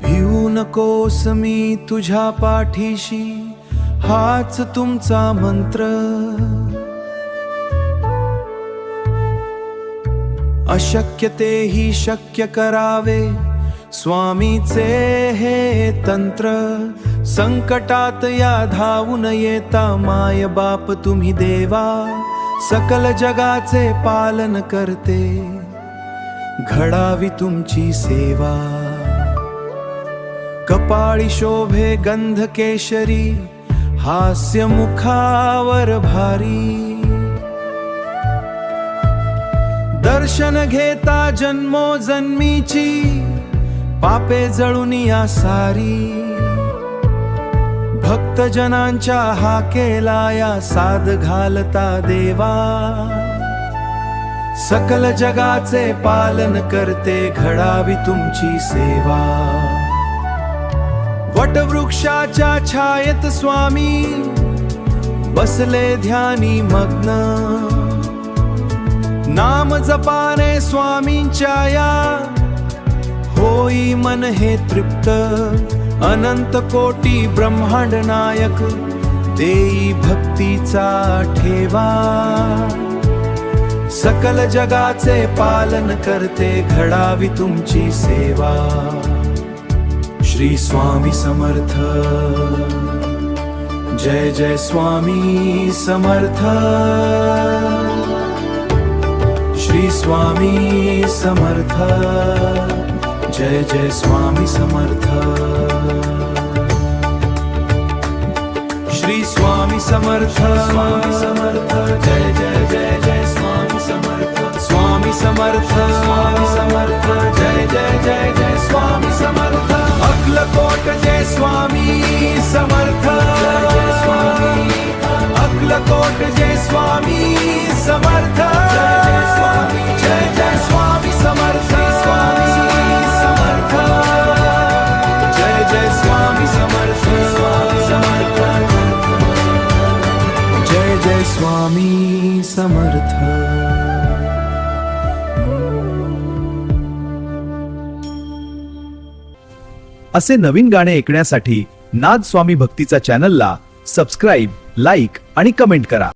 भिवू नकोस मी तुझ्या पाठीशी, हाच तुमचा मंत्र. अशक्य तेही शक्य करावे, स्वामीचे हे तंत्र. संकटात या धावून येता, माय बाप तुम्ही देवा. सकल जगाचे पालन करते, घडावी तुमची सेवा. कपाळी शोभे गंध केशरी, हास्य मुखावर भारी. दर्शन घेता जन्मोजन्मीची, पापे जळून या सारी. भक्तजनांच्या हाकेला या साद घालता देवा. सकल जगाचे पालन करते, घडावी तुमची सेवा. वटवृक्षाच्या छायेत स्वामी, बसले ध्यानी मग्न. नाम जपाने स्वामींच्या या, होई मन हे तृप्त. अनंत कोटी ब्रह्मांड नायक, देई भक्तीचा ठेवा. सकल जगाचे पालन करते, घडावी तुमची सेवा. श्री स्वामी समर्थ, जय जय स्वामी समर्थ. श्री स्वामी समर्थ, जय जय स्वामी समर्थ. श्री स्वामी समर्थ, स्वामी समर्थ, जय जय जय जय स्वामी समर्थ. स्वामी समर्थ, स्वामी समर्थ, जय जय जय जय स्वामी समर्थ. अक्कलकोट जय स्वामी समर्थ. अक्कलकोट जय स्वामी समर्थ. जय जय स्वामी समर्थ. स्वामी समर्थ, जय जय स्वामी समर्थ. स्वामी समर्थ, जय जय स्वामी समर्थ. असे नवीन गाणे ऐकण्यासाठी नाद स्वामी भक्तीचा चॅनलला सबस्क्राईब, लाईक आणि कमेंट करा.